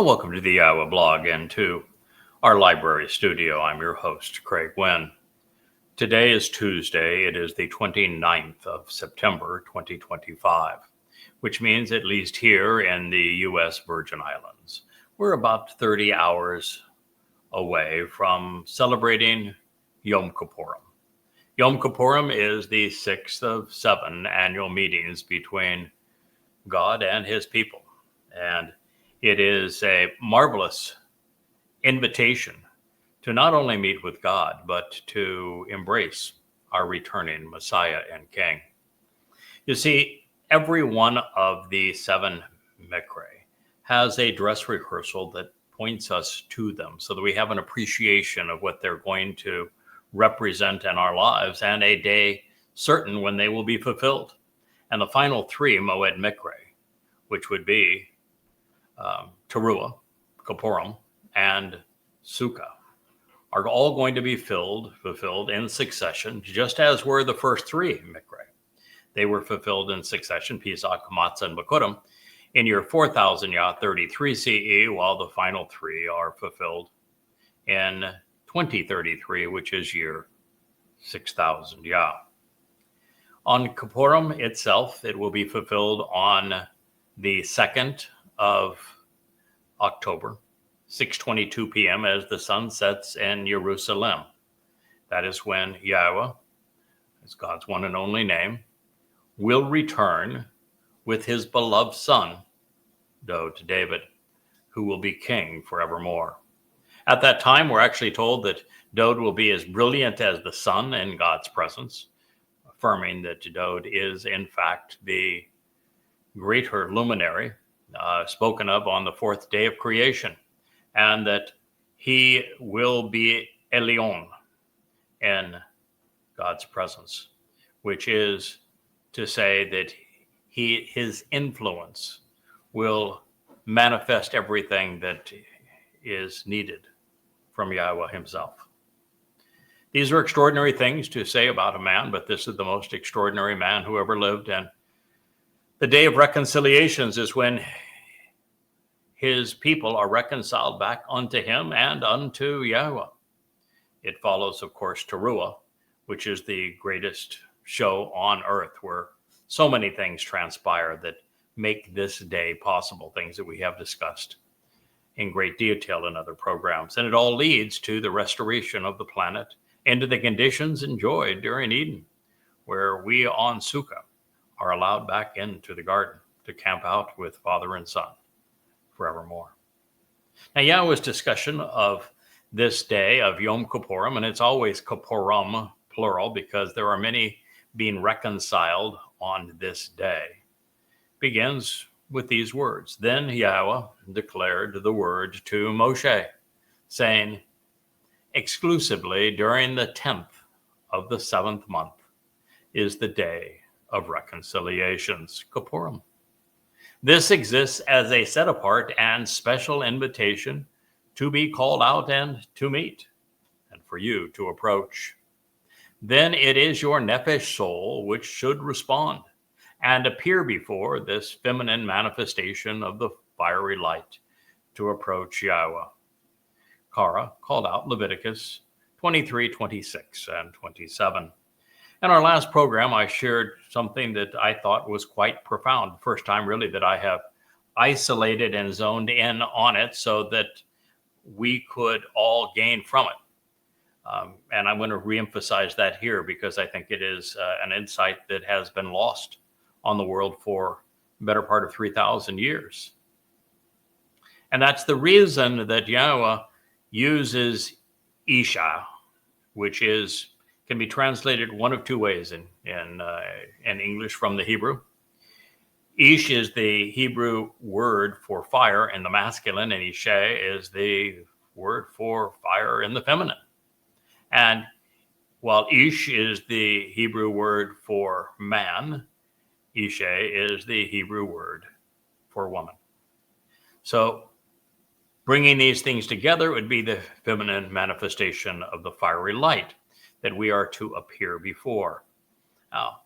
Well, welcome to the Yahowah blog and to our library studio. I'm your host, CraigWinn. Today is Tuesday. It is the 29th of September, 2025, which means, at least here in the U.S. Virgin Islands, we're about 30 hours away from celebrating Yom Kipurym. Yom Kipurym is the sixth of 7 annual meetings between God and his people. And it is a marvelous invitation to not only meet with God, but to embrace our returning Messiah and King. You see, every one of the 7 Mikre has a dress rehearsal that points us to them so that we have an appreciation of what they're going to represent in our lives and a day certain when they will be fulfilled. And the final 3 Moed Mikre, which would be Teruah, Kipurym, and Sukkah, are all going to be fulfilled in succession, just as were the first 3 Mikre. They were fulfilled in succession, Pesach, Matzah, and Bikurim, in year 4000 Yah 33 CE, while the final 3 are fulfilled in 2033, which is year 6000 Yah. On Kipurym itself, it will be fulfilled on the 2nd of October, 6:22 p.m. as the sun sets in Jerusalem. That is when Yahowah, as God's one and only name, will return with his beloved son, to David, who will be king forevermore. At that time, we're actually told that Dode will be as brilliant as the sun in God's presence, affirming that Dode is, in fact, the greater luminary spoken of on the 4th day of creation, and that he will be Elyon in God's presence, which is to say that his influence will manifest everything that is needed from Yahowah himself. These are extraordinary things to say about a man, but this is the most extraordinary man who ever lived. And the day of reconciliations is when his people are reconciled back unto him and unto Yahowah. It follows, of course, Teruah, which is the greatest show on earth, where so many things transpire that make this day possible, things that we have discussed in great detail in other programs. And it all leads to the restoration of the planet into the conditions enjoyed during Eden, where we on Sukkah are allowed back into the garden to camp out with Father and Son forevermore. Now, Yahowah's discussion of this day of Yom Kipurym, and it's always Kipurym, plural, because there are many being reconciled on this day, begins with these words. Then Yahowah declared the word to Moshe, saying, exclusively during the 10th of the 7th month is the day of reconciliations, Kipurym. This exists as a set-apart and special invitation to be called out and to meet, and for you to approach. Then it is your nephesh soul which should respond and appear before this feminine manifestation of the fiery light to approach Yahowah. Kara called out Leviticus 23, 26, and 27. In our last program, I shared something that I thought was quite profound. The first time, really, that I have isolated and zoned in on it so that we could all gain from it. And I'm going to reemphasize that here because I think it is an insight that has been lost on the world for the better part of 3,000 years. And that's the reason that Yahowah uses Isha, which can be translated one of 2 ways in English from the Hebrew. Ish is the Hebrew word for fire in the masculine, and Isha is the word for fire in the feminine. And while Ish is the Hebrew word for man, Isha is the Hebrew word for woman. So bringing these things together would be the feminine manifestation of the fiery light that we are to appear before. Now,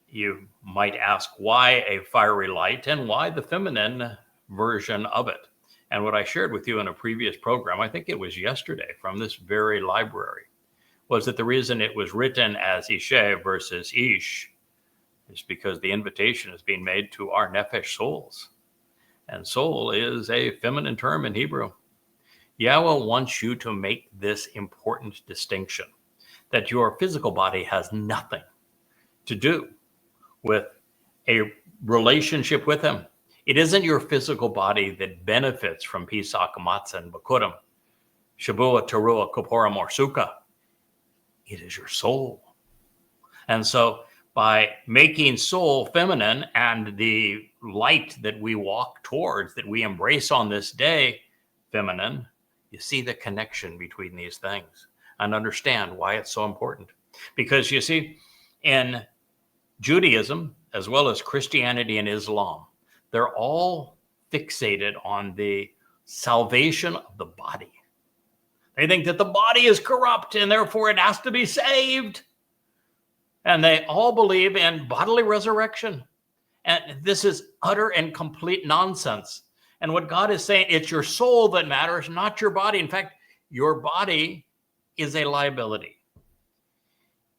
you might ask why a fiery light and why the feminine version of it. And what I shared with you in a previous program, I think it was yesterday from this very library, was that the reason it was written as Ishe versus Ish is because the invitation is being made to our nephesh souls. And soul is a feminine term in Hebrew. Yahowah wants you to make this important distinction, that your physical body has nothing to do with a relationship with him. It isn't your physical body that benefits from Pesach, Matzah, and Bikurim, Shavua, Teruah, Kipurym, or Sukkah. It is your soul. And so by making soul feminine and the light that we walk towards, that we embrace on this day, feminine, you see the connection between these things and understand why it's so important. Because you see, in Judaism, as well as Christianity and Islam, they're all fixated on the salvation of the body. They think that the body is corrupt and therefore it has to be saved. And they all believe in bodily resurrection. And this is utter and complete nonsense. And what God is saying, it's your soul that matters, not your body. In fact, your body is a liability.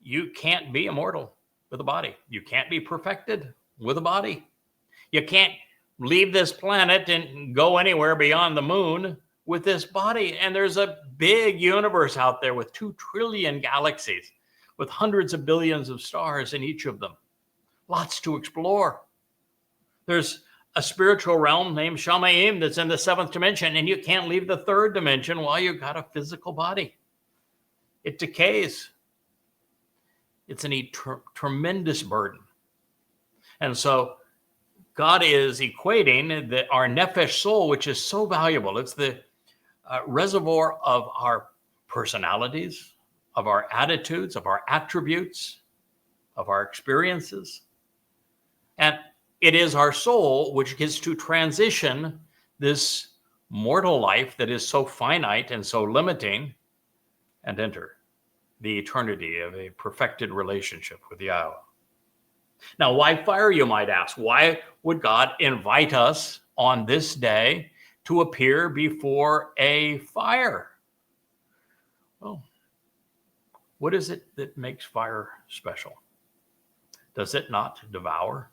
You can't be immortal with a body. You can't be perfected with a body. You can't leave this planet and go anywhere beyond the moon with this body. And there's a big universe out there with 2 trillion galaxies, with hundreds of billions of stars in each of them. Lots to explore. There's a spiritual realm named Shamayim that's in the 7th dimension, and you can't leave the 3rd dimension while you've got a physical body. It decays. It's a tremendous burden. And so God is equating our nephesh soul, which is so valuable. It's the reservoir of our personalities, of our attitudes, of our attributes, of our experiences. And it is our soul which gets to transition this mortal life that is so finite and so limiting and enter the eternity of a perfected relationship with Yahowah. Now, why fire, you might ask? Why would God invite us on this day to appear before a fire? Well, what is it that makes fire special? Does it not devour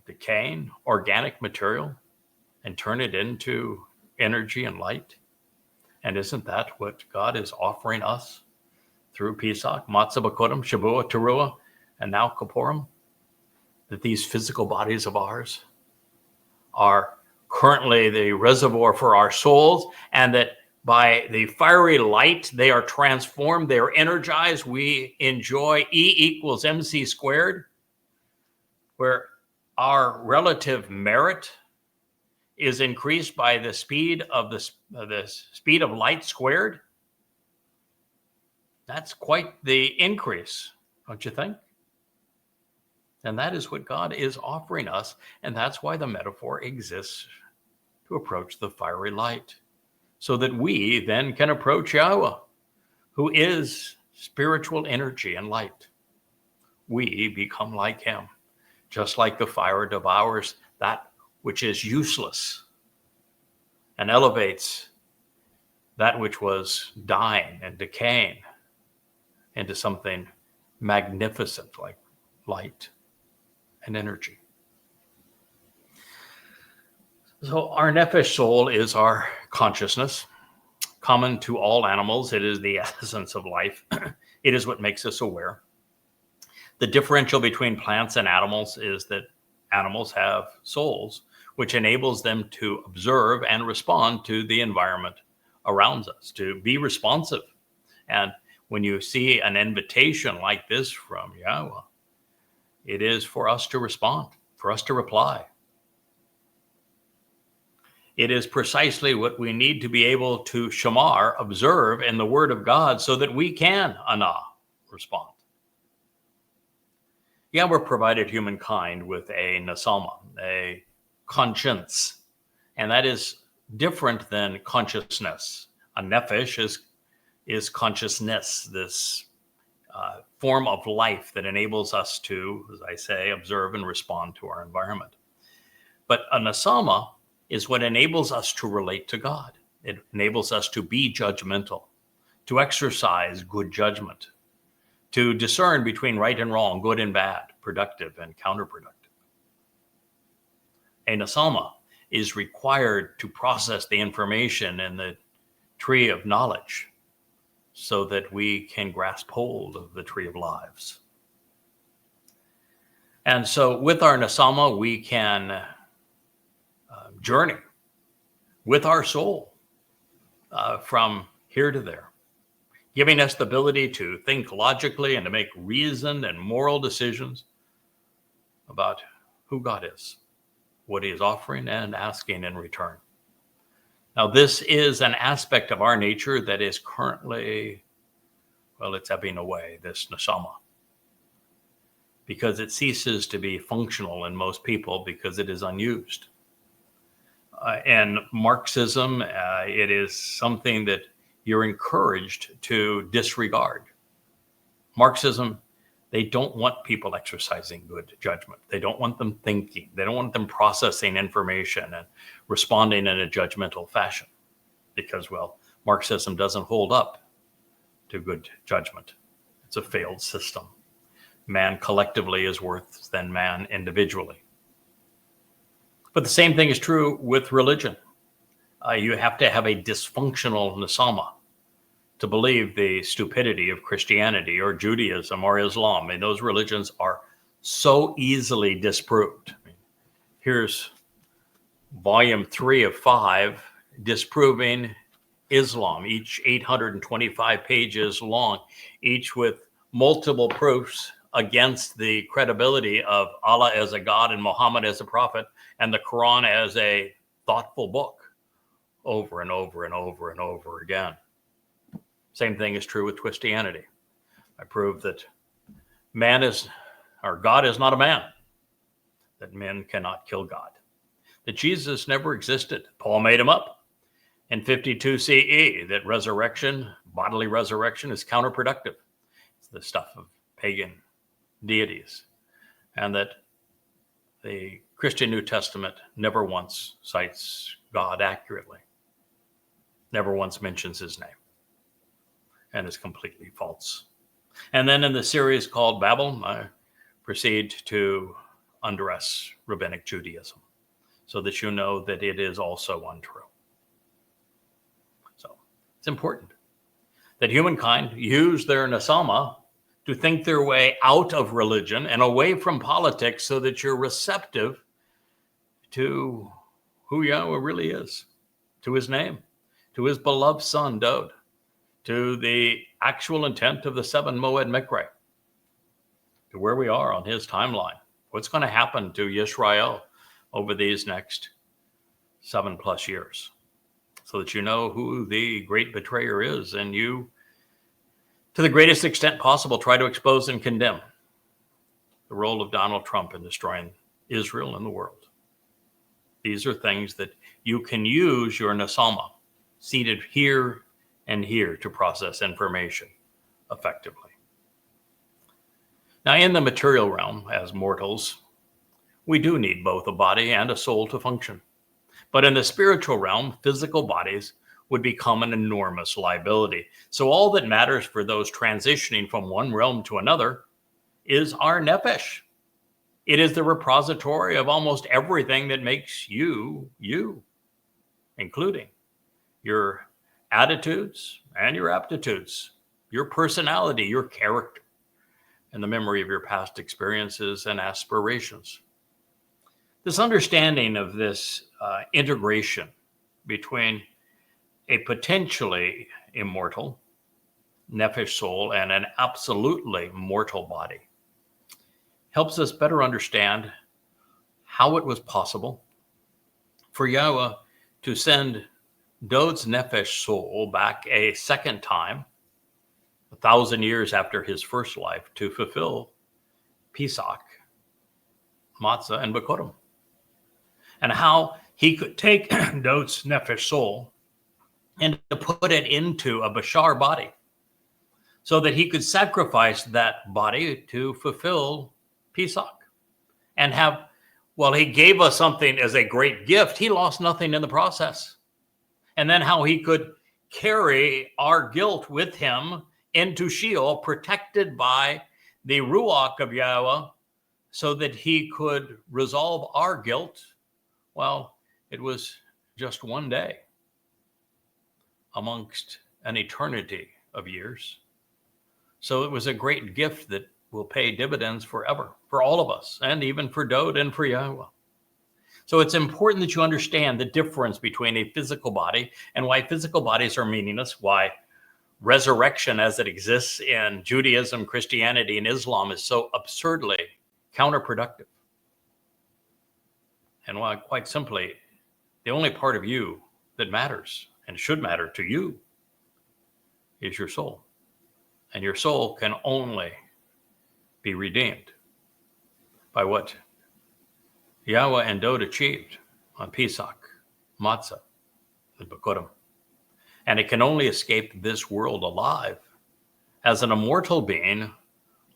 decaying organic material and turn it into energy and light? And isn't that what God is offering us through Pesach, Matzah, Bikurim, Shavua, Teruah, and now Kipurym? That these physical bodies of ours are currently the reservoir for our souls, and that by the fiery light, they are transformed, they are energized. We enjoy E equals MC squared, where our relative merit is increased by the speed of the speed of light squared. That's quite the increase, don't you think? And that is what God is offering us, and that's why the metaphor exists, to approach the fiery light, so that we then can approach Yahowah, who is spiritual energy and light. We become like him, just like the fire devours that which is useless and elevates that which was dying and decaying into something magnificent like light and energy. So our nephesh soul is our consciousness. Common to all animals, it is the essence of life. It is what makes us aware. The differential between plants and animals is that animals have souls, which enables them to observe and respond to the environment around us, to be responsive. And when you see an invitation like this from Yahowah, it is for us to respond, for us to reply. It is precisely what we need to be able to shamar, observe in the Word of God, so that we can, respond. Yahweh provided humankind with a nasama, a conscience, and that is different than consciousness. A nephesh is consciousness, this form of life that enables us to, as I say, observe and respond to our environment. But a nasama is what enables us to relate to God. It enables us to be judgmental, to exercise good judgment, to discern between right and wrong, good and bad, productive and counterproductive. A nesama is required to process the information in the tree of knowledge so that we can grasp hold of the tree of lives. And so with our nesama, we can journey with our soul from here to there, giving us the ability to think logically and to make reasoned and moral decisions about who God is, what he is offering and asking in return. Now, this is an aspect of our nature that is currently, well, it's ebbing away, this nesama, because it ceases to be functional in most people because it is unused. And Marxism, it is something that you're encouraged to disregard. Marxism, they don't want people exercising good judgment. They don't want them thinking. They don't want them processing information and responding in a judgmental fashion because, well, Marxism doesn't hold up to good judgment. It's a failed system. Man collectively is worse than man individually. But the same thing is true with religion. You have to have a dysfunctional nesama to believe the stupidity of Christianity or Judaism or Islam. I mean, those religions are so easily disproved. I mean, here's volume 3 of 5 disproving Islam, each 825 pages long, each with multiple proofs against the credibility of Allah as a God and Muhammad as a prophet and the Quran as a thoughtful book over and over and over and over again. Same thing is true with Christianity. I prove that God is not a man, that men cannot kill God, that Jesus never existed. Paul made him up in 52 CE, that resurrection, bodily resurrection, is counterproductive. It's the stuff of pagan deities, and that the Christian New Testament never once cites God accurately, never once mentions his name, and is completely false. And then in the series called Babel, I proceed to undress rabbinic Judaism so that you know that it is also untrue. So it's important that humankind use their nesama to think their way out of religion and away from politics so that you're receptive to who Yahowah really is, to his name, to his beloved son, Dod, to the actual intent of the 7 Moed Mikre, to where we are on his timeline, what's going to happen to Yisrael over these next 7+ years, so that you know who the great betrayer is, and you, to the greatest extent possible, try to expose and condemn the role of Donald Trump in destroying Israel and the world. These are things that you can use your nesama, seated here and here, to process information effectively. Now, in the material realm, as mortals, we do need both a body and a soul to function. But in the spiritual realm, physical bodies would become an enormous liability. So all that matters for those transitioning from one realm to another is our nefesh. It is the repository of almost everything that makes you, you, including your attitudes and your aptitudes, your personality, your character, and the memory of your past experiences and aspirations. This understanding of this integration between a potentially immortal nefesh soul and an absolutely mortal body helps us better understand how it was possible for Yahowah to send Dod's nefesh soul back a second time, 1,000 years after his first life, to fulfill Pesach, Matzah, and Bikurim, and how he could take Dod's nefesh soul and to put it into a Bashar body so that he could sacrifice that body to fulfill Pesach and have Well, he gave us something as a great gift. He lost nothing in the process. And then how he could carry our guilt with him into Sheol, protected by the Ruach of Yahowah, so that he could resolve our guilt. Well, it was just one day amongst an eternity of years. So it was a great gift that will pay dividends forever for all of us, and even for Dode and for Yahowah. So it's important that you understand the difference between a physical body and why physical bodies are meaningless, why resurrection as it exists in Judaism, Christianity, and Islam is so absurdly counterproductive. And why, quite simply, the only part of you that matters and should matter to you is your soul. And your soul can only be redeemed by what Yahowah and Dode achieved on Pesach, Matzah, and Kipurym. And it can only escape this world alive as an immortal being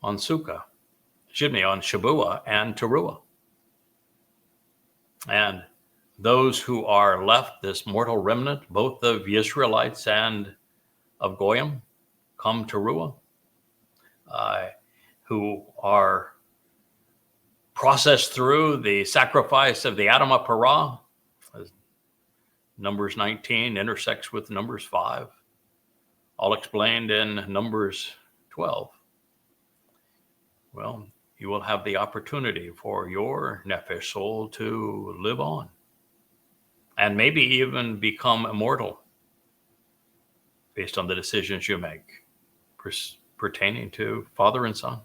on Sukkah, on Shabbat and Teruah. And those who are left, this mortal remnant, both of Israelites and of Goyim, come Teruah, who are processed through the sacrifice of the Adamah Parah. Numbers 19 intersects with Numbers 5, all explained in Numbers 12. Well, you will have the opportunity for your nefesh soul to live on and maybe even become immortal based on the decisions you make pertaining to Father and Son,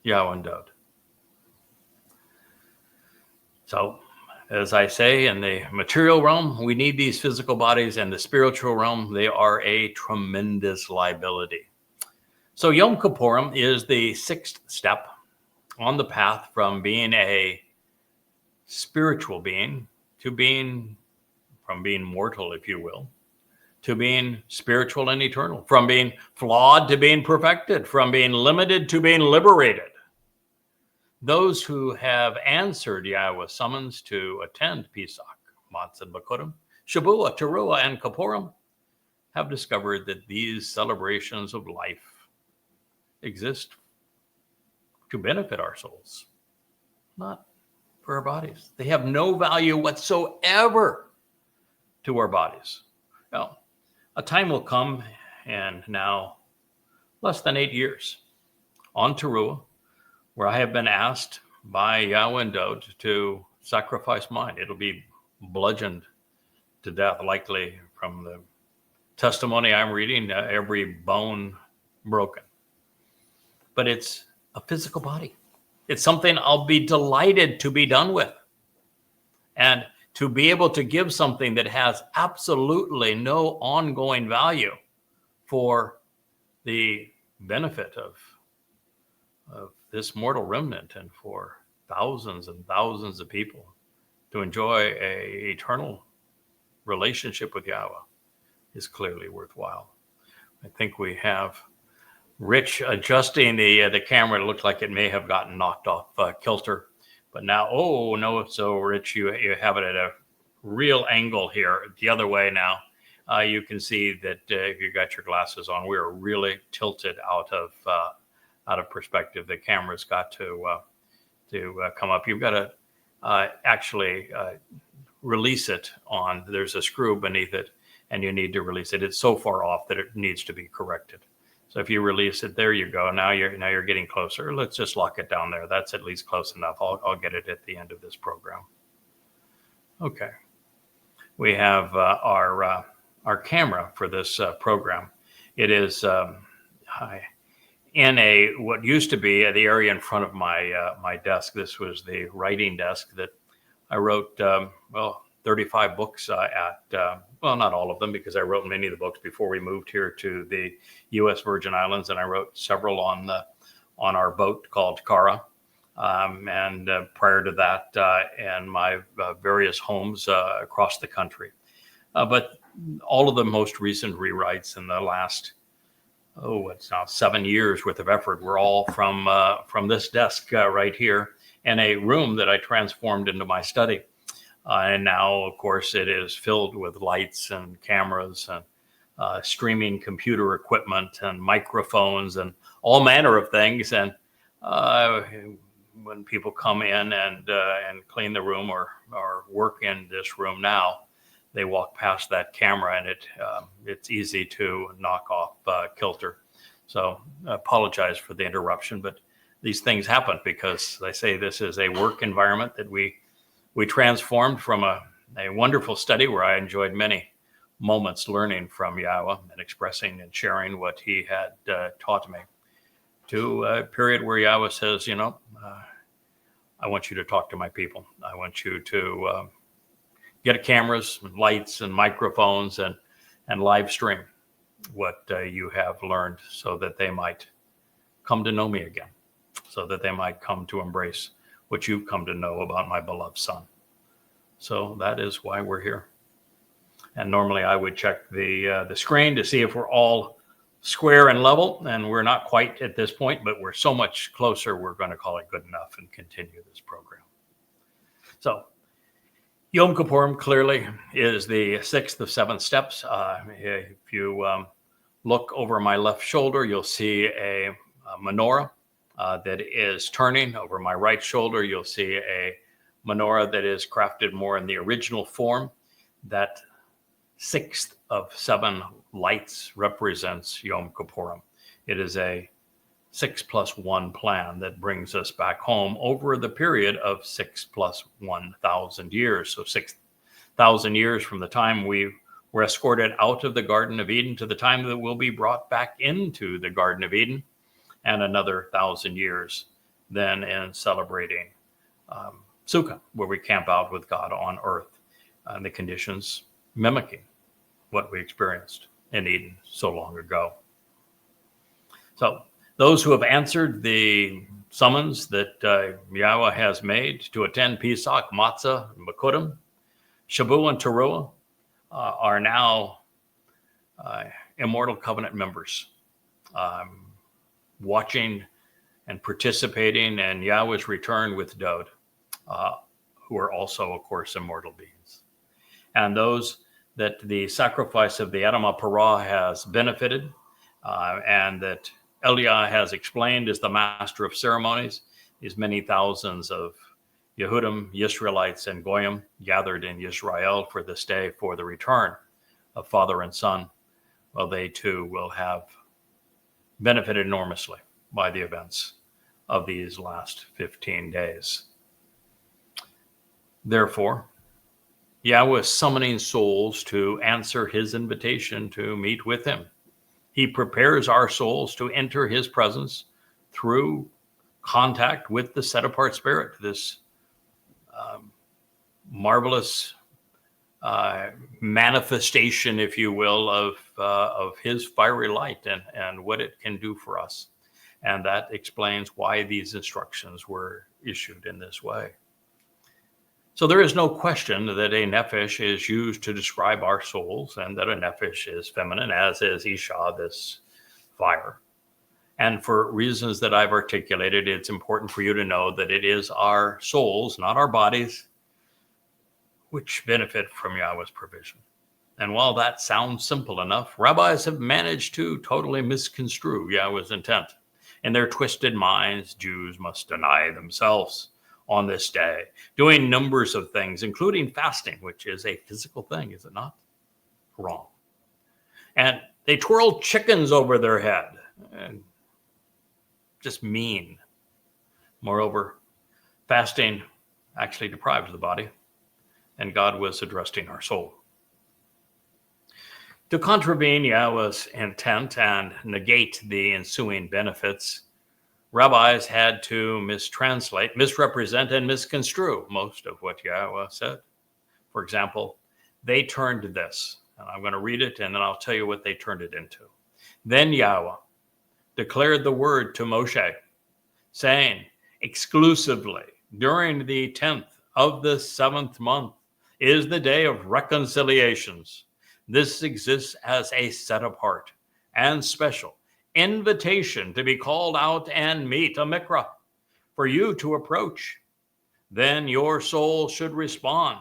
Yahowah and Dode. So, as I say, in the material realm, we need these physical bodies, and the spiritual realm, they are a tremendous liability. So Yom Kippurim is the sixth step on the path from being a spiritual being to being, from being mortal, if you will, to being spiritual and eternal, from being flawed to being perfected, from being limited to being liberated. Those who have answered Yahowah's summons to attend Pesach, Matzah, and Kipurym, Shabbat, Teruah, and Kipurym have discovered that these celebrations of life exist to benefit our souls, not for our bodies. They have no value whatsoever to our bodies. Now, a time will come, and now less than 8 years, on Teruah, where I have been asked by Yahowah and Dode to sacrifice mine. It'll be bludgeoned to death, likely from the testimony I'm reading, every bone broken. But it's a physical body. It's something I'll be delighted to be done with. And to be able to give something that has absolutely no ongoing value for the benefit of this mortal remnant and for thousands and thousands of people to enjoy an eternal relationship with Yahowah is clearly worthwhile. I think we have Rich adjusting the camera. It looked like it may have gotten knocked off kilter, but now, oh no, so Rich, you have it at a real angle here, the other way now. You can see that if you got your glasses on, we're really tilted out of perspective. The camera's got to come up. You've got to actually release it on. There's a screw beneath it, and you need to release it. It's so far off that it needs to be corrected. So if you release it, there you go. Now you're getting closer. Let's just lock it down there. That's at least close enough. I'll get it at the end of this program. Okay. We have our camera for this program. It is in what used to be the area in front of my desk. This was the writing desk that I wrote 35 books at. Well, not all of them, because I wrote many of the books before we moved here to the U.S. Virgin Islands, and I wrote several on our boat called Kara. And prior to that, in my various homes across the country. But all of the most recent rewrites in the last, it's now 7 years worth of effort were all from this desk right here. in a room that I transformed into my study. And now, of course, it is filled with lights and cameras and streaming computer equipment and microphones and all manner of things. And when people come in and clean the room or work in this room now, they walk past that camera, and it's easy to knock off kilter. So I apologize for the interruption, but these things happen because they say this is a work environment that we transformed from a wonderful study where I enjoyed many moments learning from Yahowah and expressing and sharing what he had taught me, to a period where Yahowah says, I want you to talk to my people. I want you to get cameras and lights and microphones and live stream what you have learned, so that they might come to know me again, so that they might come to embrace what you've come to know about my beloved son. So that is why we're here. And normally I would check the screen to see if we're all square and level, and we're not quite at this point, but we're so much closer, we're going to call it good enough and continue this program. So Yom Kippurim clearly is the sixth of 7 steps. If you look over my left shoulder, you'll see a menorah that is turning. Over my right shoulder, you'll see a menorah that is crafted more in the original form. That sixth of 7 lights represents Yom Kippurim. It is a 6+1 plan that brings us back home over the period of 6 + 1,000 years. So 6,000 years from the time we were escorted out of the Garden of Eden to the time that we'll be brought back into the Garden of Eden, and another 1,000 years then in celebrating Sukkah, where we camp out with God on earth, and the conditions mimicking what we experienced in Eden so long ago. So those who have answered the summons that Yahowah has made to attend Pesach, Matzah, Bikurim, Shabu, and Teruah are now immortal covenant members, watching and participating in Yahweh's return with Dod, who are also, of course, immortal beings. And those that the sacrifice of the Adam HaParah has benefited, and that Eliah has explained as the master of ceremonies, these many thousands of Yehudim, Yisraelites, and Goyim gathered in Yisrael for this day for the return of Father and Son, well, they too will have benefited enormously by the events of these last 15 days. Therefore, Yahowah is summoning souls to answer his invitation to meet with him. He prepares our souls to enter his presence through contact with the set-apart spirit, this marvelous manifestation, if you will, of his fiery light and what it can do for us. And that explains why these instructions were issued in this way. So there is no question that a nephesh is used to describe our souls, and that a nephesh is feminine, as is Isha, this fire. And for reasons that I've articulated, it's important for you to know that it is our souls, not our bodies, which benefit from Yahowah's provision. And while that sounds simple enough, rabbis have managed to totally misconstrue Yahowah's intent. In their twisted minds, Jews must deny themselves on this day, doing numbers of things, including fasting, which is a physical thing, is it not? Wrong. And they twirl chickens over their head, and just mean. Moreover, fasting actually deprives the body, and God was addressing our soul. To contravene Yahowah's intent and negate the ensuing benefits, rabbis had to mistranslate, misrepresent, and misconstrue most of what Yahowah said. For example, they turned this, and I'm going to read it, and then I'll tell you what they turned it into. Then Yahowah declared the word to Moshe, saying, exclusively during the 10th of the 7th month is the day of reconciliations. This exists as a set apart and special invitation to be called out and meet a mikra, for you to approach then your soul should respond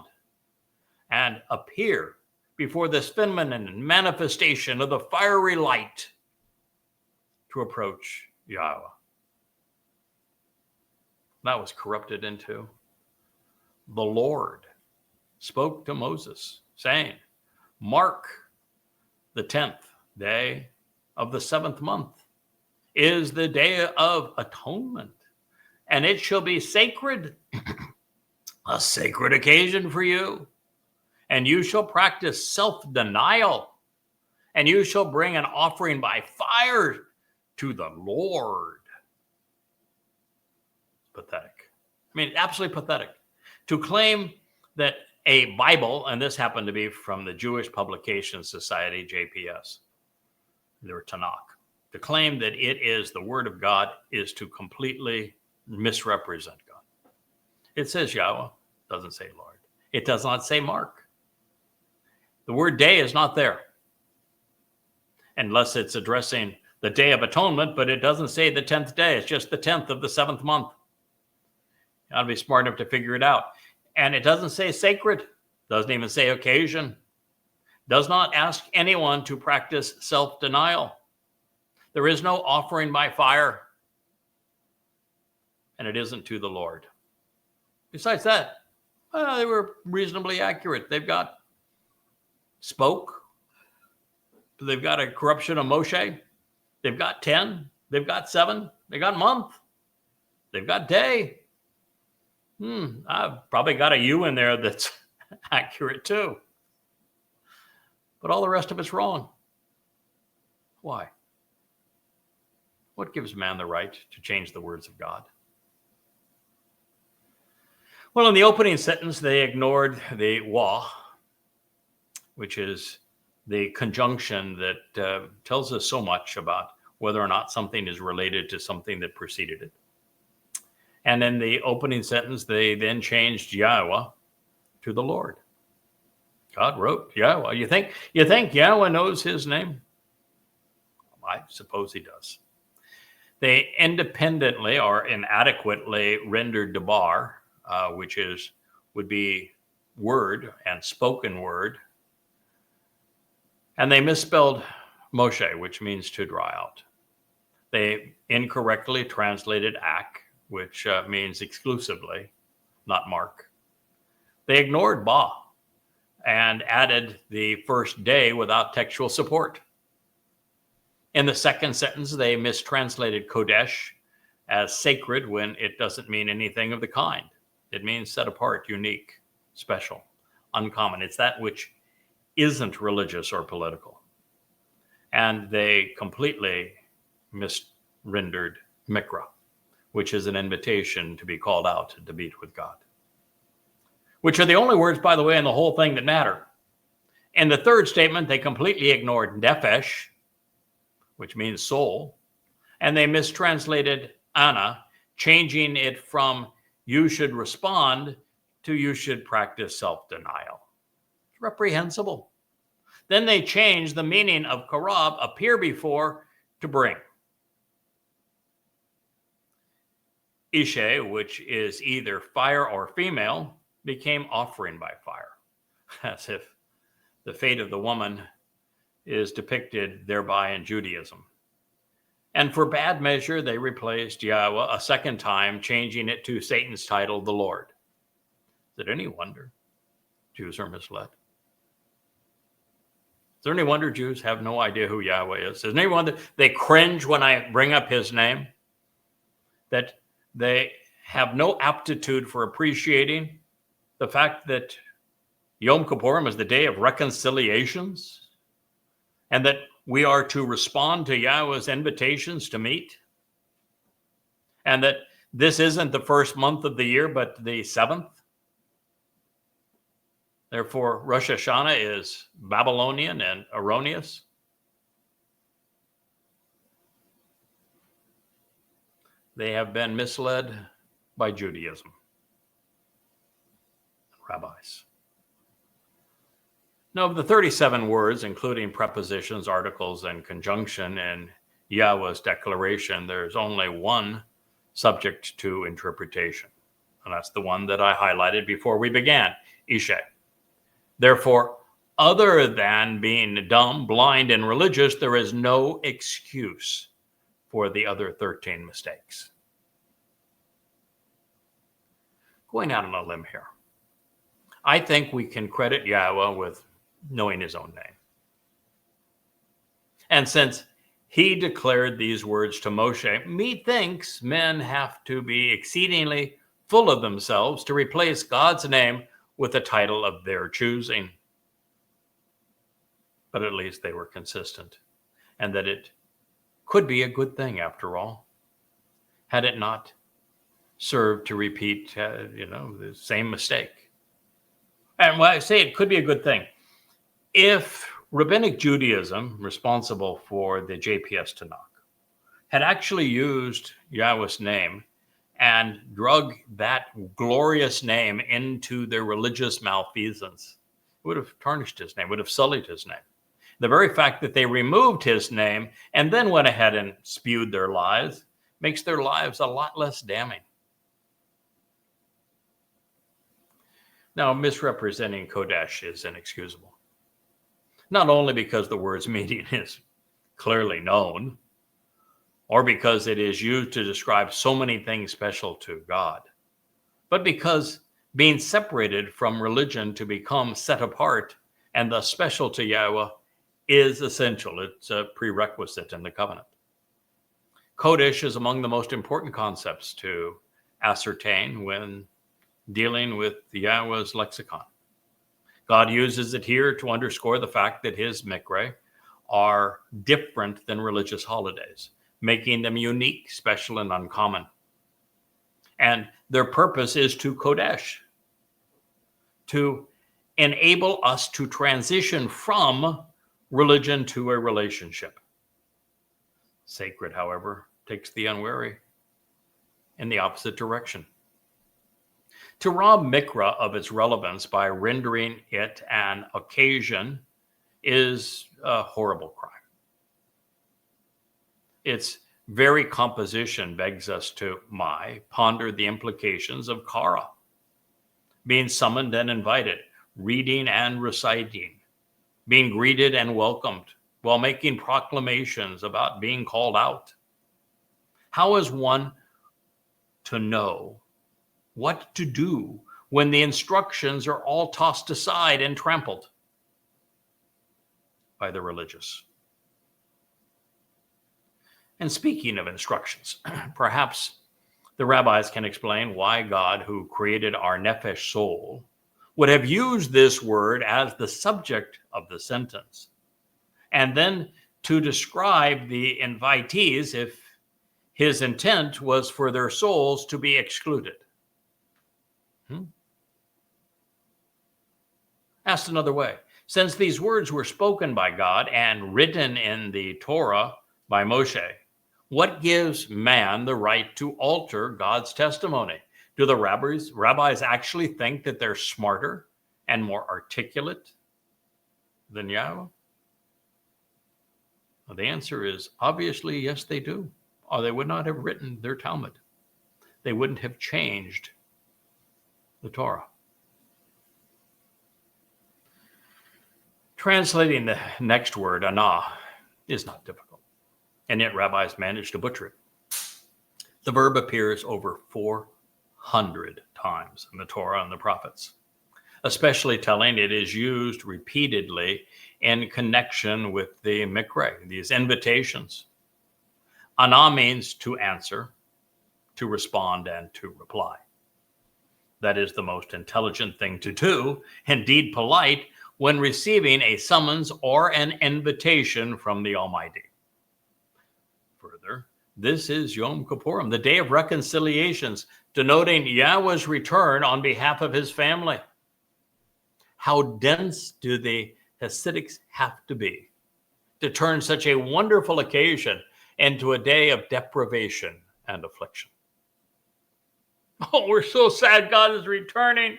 and appear before this feminine manifestation of the fiery light to approach Yahowah. That was corrupted into the Lord spoke to Moses, saying, mark the 10th day of the 7th month is the day of atonement, and it shall be sacred, a sacred occasion for you. And you shall practice self-denial, and you shall bring an offering by fire to the Lord. Pathetic. I mean, absolutely pathetic. To claim that a Bible, and this happened to be from the Jewish Publication Society, JPS, their Tanakh, to claim that it is the Word of God is to completely misrepresent God. It says Yahweh, doesn't say Lord. It does not say Mark. The word day is not there, unless it's addressing the Day of Atonement, but it doesn't say the 10th day. It's just the 10th of the 7th month. You ought to be smart enough to figure it out. And it doesn't say sacred, doesn't even say occasion, does not ask anyone to practice self-denial. There is no offering by fire, and it isn't to the Lord. Besides that, they were reasonably accurate. They've got spoke. They've got a corruption of Moshe. They've got 10. They've got 7. They got month. They've got day. I've probably got a U in there that's accurate too. But all the rest of it's wrong. Why? What gives man the right to change the words of God? Well, in the opening sentence, they ignored the wah, which is the conjunction that tells us so much about whether or not something is related to something that preceded it. And in the opening sentence, they then changed Yahowah to the Lord. God wrote Yahowah. You think Yahowah knows his name? I suppose he does. They independently or inadequately rendered debar, which would be word and spoken word. And they misspelled Moshe, which means to draw out. They incorrectly translated ak, which means exclusively, not mark. They ignored ba and added the first day without textual support. In the second sentence, they mistranslated kodesh as sacred when it doesn't mean anything of the kind. It means set apart, unique, special, uncommon. It's that which isn't religious or political. And they completely misrendered mikra, which is an invitation to be called out to meet with God, which are the only words, by the way, in the whole thing that matter. In the third statement, they completely ignored nefesh, which means soul, and they mistranslated ana, changing it from you should respond to you should practice self-denial. It's reprehensible. Then they changed the meaning of karab, appear before, to bring. Ishe, which is either fire or female, became offering by fire, as if the fate of the woman is depicted thereby in Judaism. And for bad measure, they replaced Yahowah a second time, changing it to Satan's title, the Lord. Is it any wonder Jews are misled? Is there any wonder Jews have no idea who Yahweh is? Is there any wonder they cringe when I bring up his name? That they have no aptitude for appreciating the fact that Yom Kippurim is the day of reconciliations, and that we are to respond to Yahweh's invitations to meet, and that this isn't the first month of the year, but the 7th. Therefore, Rosh Hashanah is Babylonian and erroneous. They have been misled by Judaism, rabbis. Now, of the 37 words, including prepositions, articles, and conjunction in Yahweh's declaration, there's only one subject to interpretation. And that's the one that I highlighted before we began, Ishe. Therefore, other than being dumb, blind, and religious, there is no excuse for the other 13 mistakes. Going out on a limb here, I think we can credit Yahowah with knowing his own name. And since he declared these words to Moshe, methinks men have to be exceedingly full of themselves to replace God's name with a title of their choosing. But at least they were consistent, and that it could be a good thing after all, had it not served to repeat, the same mistake. And when I say it could be a good thing, if Rabbinic Judaism, responsible for the JPS Tanakh, had actually used Yahweh's name and drug that glorious name into their religious malfeasance, it would have tarnished his name, would have sullied his name. The very fact that they removed his name and then went ahead and spewed their lies makes their lives a lot less damning. Now, misrepresenting Kodesh is inexcusable. Not only because the word's meaning is clearly known, or because it is used to describe so many things special to God, but because being separated from religion to become set apart and thus special to Yahowah is essential. It's a prerequisite in the covenant. Kodesh is among the most important concepts to ascertain when dealing with Yahowah's lexicon. God uses it here to underscore the fact that his mikre are different than religious holidays, making them unique, special, and uncommon. And their purpose is to Kodesh, to enable us to transition from religion to a relationship. Sacred, however, takes the unwary in the opposite direction. To rob mikra of its relevance by rendering it an occasion is a horrible crime. Its very composition begs us to ponder the implications of kara, being summoned and invited, reading and reciting, being greeted and welcomed, while making proclamations about being called out. How is one to know what to do when the instructions are all tossed aside and trampled by the religious? And speaking of instructions, perhaps the rabbis can explain why God, who created our nephesh soul, would have used this word as the subject of the sentence, and then to describe the invitees if his intent was for their souls to be excluded. Asked another way, since these words were spoken by God and written in the Torah by Moshe, what gives man the right to alter God's testimony? Do the rabbis actually think that they're smarter and more articulate than Yahowah? Well, the answer is obviously yes, they do, or they would not have written their Talmud. They wouldn't have changed the Torah. Translating the next word, anah, is not difficult, and yet rabbis managed to butcher it. The verb appears over 400 times in the Torah and the prophets. Especially telling, it is used repeatedly in connection with the mikre, these invitations. Anah means to answer, to respond, and to reply. That is the most intelligent thing to do, indeed polite, when receiving a summons or an invitation from the Almighty. Further, this is Yom Kipurym, the day of reconciliations, denoting Yahweh's return on behalf of his family. How dense do the Hasidics have to be to turn such a wonderful occasion into a day of deprivation and affliction? Oh, we're so sad God is returning.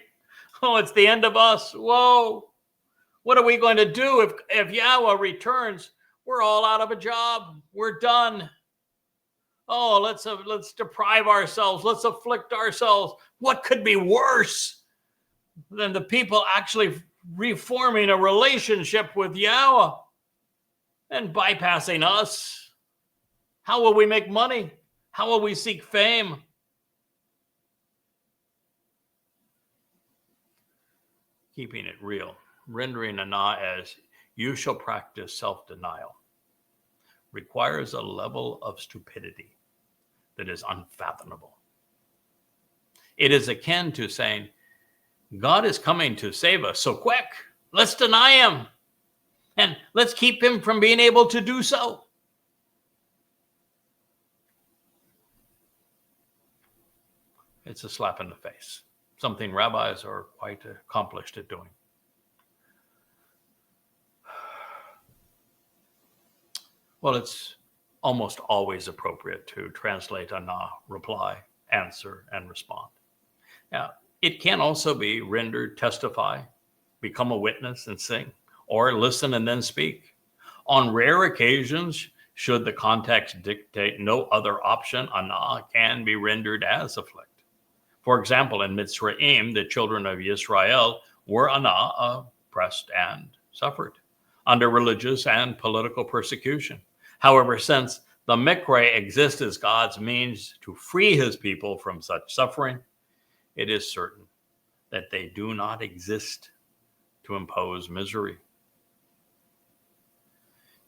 Oh, it's the end of us. Whoa. What are we going to do if Yahowah returns? We're all out of a job. We're done. Oh, let's deprive ourselves. Let's afflict ourselves. What could be worse than the people actually reforming a relationship with Yahowah and bypassing us? How will we make money? How will we seek fame? Keeping it real, rendering Anah as you shall practice self-denial, requires a level of stupidity that is unfathomable. It is akin to saying, God is coming to save us, so quick, let's deny him, and let's keep him from being able to do so. It's a slap in the face, something rabbis are quite accomplished at doing. Well, it's almost always appropriate to translate Anah, reply, answer, and respond. Now, it can also be rendered testify, become a witness and sing, or listen and then speak. On rare occasions, should the context dictate no other option, Anah can be rendered as afflict. For example, in Mitzrayim, the children of Israel were Anah, oppressed and suffered under religious and political persecution. However, since the Mikra exists as God's means to free his people from such suffering, it is certain that they do not exist to impose misery.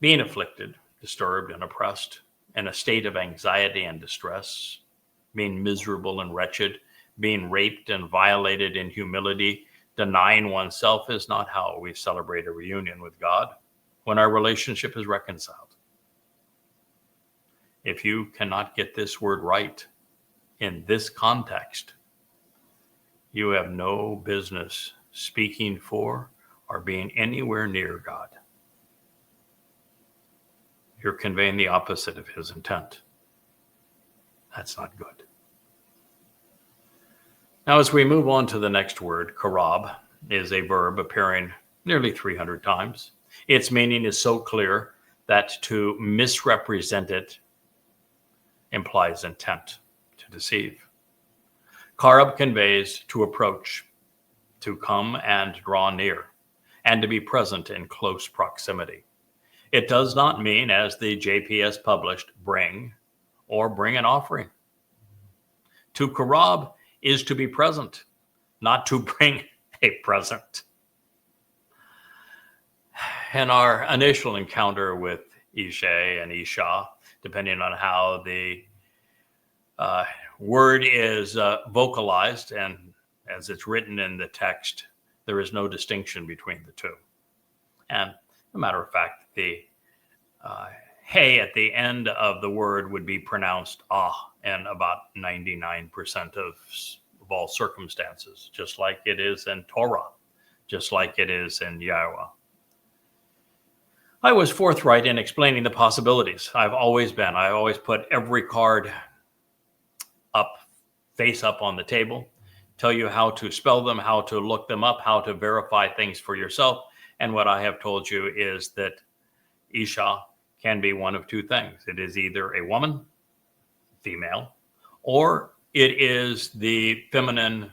Being afflicted, disturbed, and oppressed, in a state of anxiety and distress, being miserable and wretched, being raped and violated in humility, denying oneself is not how we celebrate a reunion with God when our relationship is reconciled. If you cannot get this word right in this context, you have no business speaking for or being anywhere near God. You're conveying the opposite of his intent. That's not good. Now, as we move on to the next word, karab is a verb appearing nearly 300 times. Its meaning is so clear that to misrepresent it implies intent to deceive. Karab conveys to approach, to come and draw near, and to be present in close proximity. It does not mean, as the JPS published, bring or bring an offering. To karab is to be present, not to bring a present. In our initial encounter with Ishay and Isha, depending on how the word is vocalized and as it's written in the text, there is no distinction between the two. And as a matter of fact, the hey at the end of the word would be pronounced ah in about 99% of all circumstances, just like it is in Torah, just like it is in Yahowah. I was forthright in explaining the possibilities. I've always been. I always put every card up, face up on the table, tell you how to spell them, how to look them up, how to verify things for yourself. And what I have told you is that Isha can be one of two things. It is either a woman, female, or it is the feminine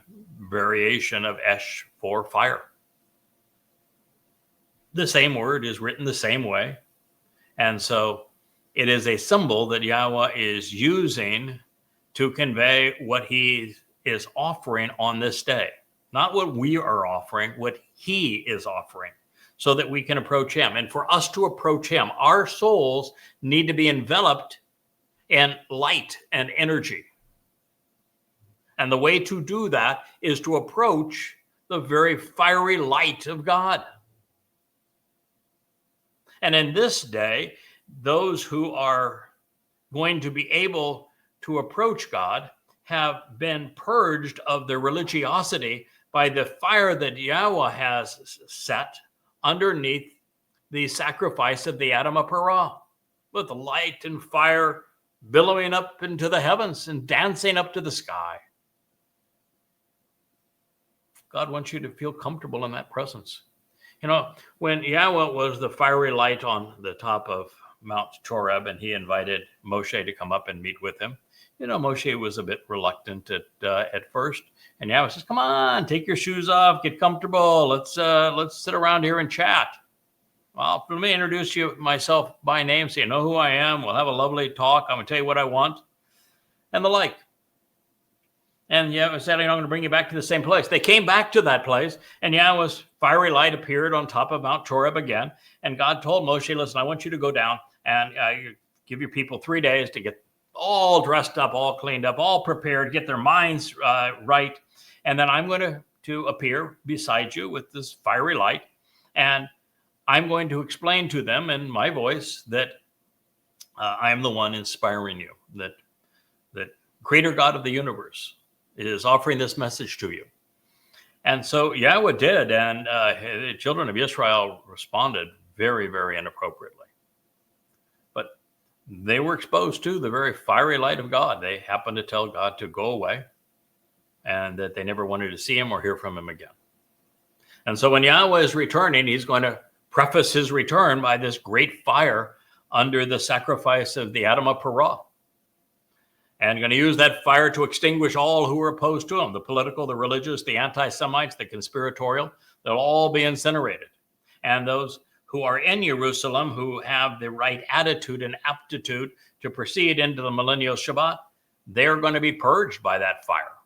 variation of Esh for fire. The same word is written the same way. And so it is a symbol that Yahowah is using to convey what he is offering on this day. Not what we are offering, what he is offering, so that we can approach him. And for us to approach him, our souls need to be enveloped in light and energy. And the way to do that is to approach the very fiery light of God. And in this day, those who are going to be able to approach God have been purged of their religiosity by the fire that Yahowah has set underneath the sacrifice of the Adamah Parah, with light and fire billowing up into the heavens and dancing up to the sky. God wants you to feel comfortable in that presence. You know, when Yahowah was the fiery light on the top of Mount Choreb, and he invited Moshe to come up and meet with him. Moshe was a bit reluctant at first, and Yahweh says, "Come on, take your shoes off, get comfortable. Let's sit around here and chat. Well, let me introduce myself by name, so you know who I am. We'll have a lovely talk. I'm gonna tell you what I want, and the like." And Yahweh said, "I'm going to bring you back to the same place." They came back to that place, and Yahweh's fiery light appeared on top of Mount Choreb again. And God told Moshe, "Listen, I want you to go down and you give your people 3 days to get all dressed up, all cleaned up, all prepared, get their minds right. And then I'm going to appear beside you with this fiery light. And I'm going to explain to them in my voice that I am the one inspiring you, that greater God of the universe is offering this message to you." And so Yahweh did, and the children of Israel responded very, very inappropriately. But they were exposed to the very fiery light of God. They happened to tell God to go away and that they never wanted to see him or hear from him again. And so when Yahweh is returning, he's going to preface his return by this great fire under the sacrifice of the Adam of Perah. And going to use that fire to extinguish all who are opposed to him, the political, the religious, the anti-Semites, the conspiratorial. They'll all be incinerated. And those who are in Jerusalem, who have the right attitude and aptitude to proceed into the millennial Shabbat, they're going to be purged by that fire.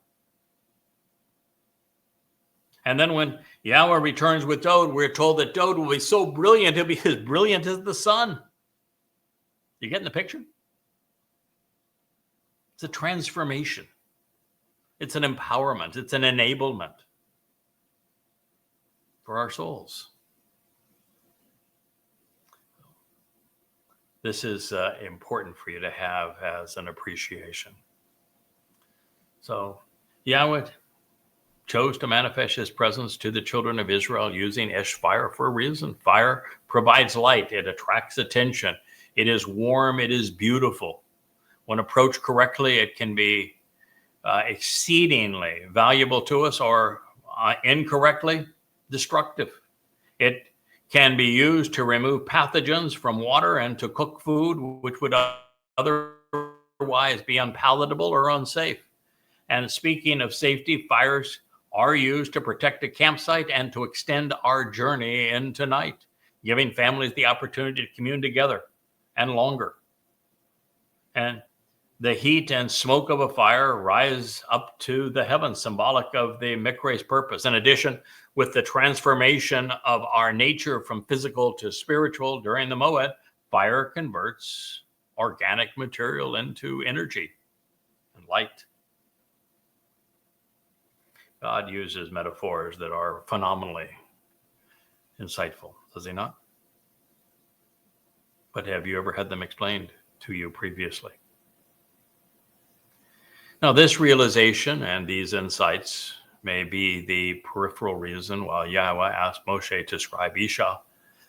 And then when Yahweh returns with Dode, we're told that Dode will be so brilliant, he'll be as brilliant as the sun. You getting the picture? It's a transformation. It's an empowerment. It's an enablement for our souls. This is important for you to have as an appreciation. So Yahweh chose to manifest his presence to the children of Israel using Esh fire for a reason. Fire provides light. It attracts attention. It is warm. It is beautiful. When approached correctly, it can be exceedingly valuable to us, or incorrectly destructive. It can be used to remove pathogens from water and to cook food which would otherwise be unpalatable or unsafe. And speaking of safety, fires are used to protect a campsite and to extend our journey into night, giving families the opportunity to commune together and longer. And the heat and smoke of a fire rise up to the heavens, symbolic of the Mikre's purpose. In addition, with the transformation of our nature from physical to spiritual during the Moed, fire converts organic material into energy and light. God uses metaphors that are phenomenally insightful, does he not? But have you ever had them explained to you previously? Now, this realization and these insights may be the peripheral reason why Yahweh asked Moshe to scribe Isha,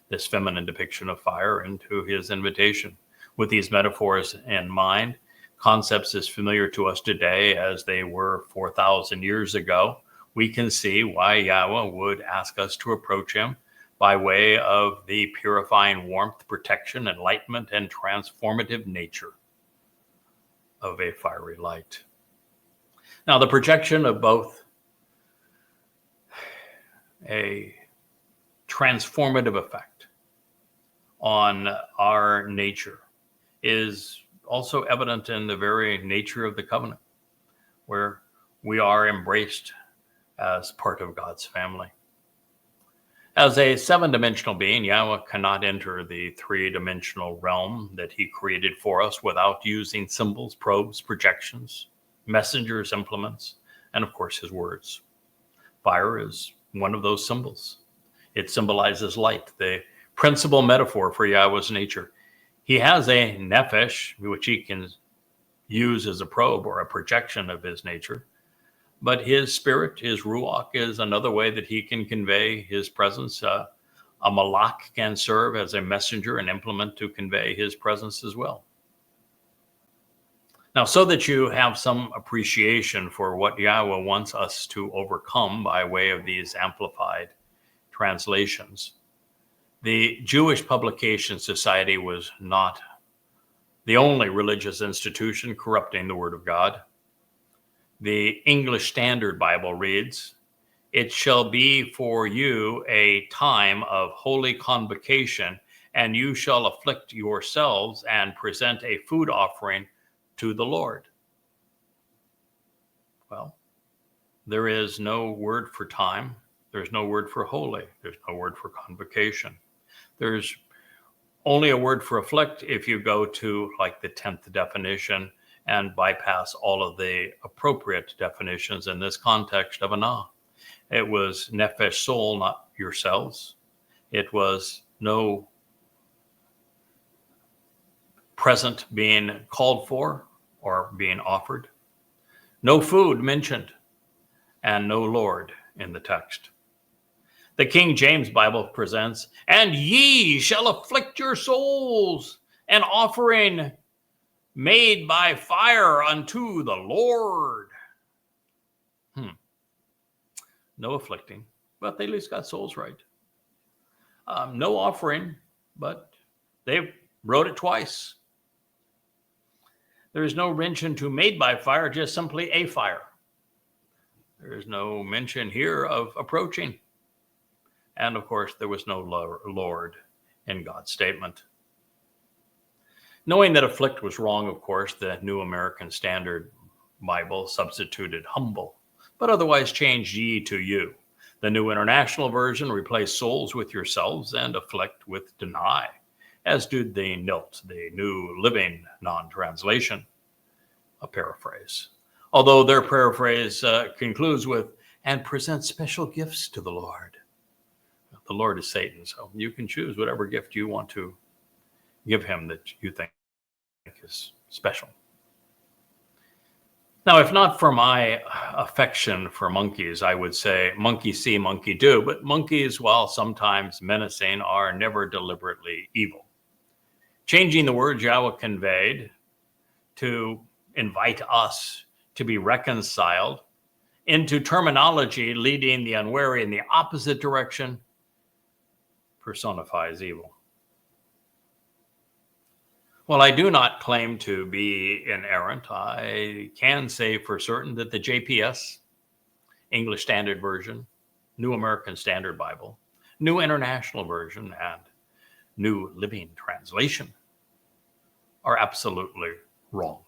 this feminine depiction of fire, into his invitation. With these metaphors in mind, concepts as familiar to us today as they were 4,000 years ago, we can see why Yahweh would ask us to approach him by way of the purifying warmth, protection, enlightenment, and transformative nature of a fiery light. Now, the projection of both a transformative effect on our nature is also evident in the very nature of the covenant, where we are embraced as part of God's family. As a seven-dimensional being, Yahweh cannot enter the three-dimensional realm that he created for us without using symbols, probes, projections, messengers, implements, and of course his words. Fire is one of those symbols. It symbolizes light, the principal metaphor for Yahweh's nature. He has a nephesh, which he can use as a probe or a projection of his nature. But his spirit, his ruach, is another way that he can convey his presence. A malach can serve as a messenger and implement to convey his presence as well. Now, so that you have some appreciation for what Yahweh wants us to overcome by way of these amplified translations, The Jewish Publication Society was not the only religious institution corrupting the Word of God. The English Standard Bible reads, "It shall be for you a time of holy convocation, and you shall afflict yourselves and present a food offering to the Lord." Well, there is no word for time. There's no word for holy. There's no word for convocation. There's only a word for afflict if you go to like the 10th definition and bypass all of the appropriate definitions in this context of anah. It was nephesh, soul, not yourselves. It was no present being called for or being offered. No food mentioned, and no Lord in the text. The King James Bible presents, "And ye shall afflict your souls, an offering made by fire unto the Lord." No afflicting, but they at least got souls right. No offering, but they wrote it twice. There is no mention to made by fire, just simply a fire. There is no mention here of approaching. And of course, there was no Lord in God's statement. Knowing that afflict was wrong, of course, the New American Standard Bible substituted humble, but otherwise changed ye to you. The New International Version replaced souls with yourselves and afflict with deny, as did the NILT, the New Living Non-Translation, a paraphrase. Although their paraphrase concludes with, "and present special gifts to the Lord." The Lord is Satan, so you can choose whatever gift you want to give him that you think is special. Now, if not for my affection for monkeys, I would say monkey see, monkey do. But monkeys, while sometimes menacing, are never deliberately evil. Changing the words Yahowah conveyed to invite us to be reconciled into terminology leading the unwary in the opposite direction personifies evil. While I do not claim to be inerrant, I can say for certain that the JPS, English Standard Version, New American Standard Bible, New International Version, and New Living Translation are absolutely wrong.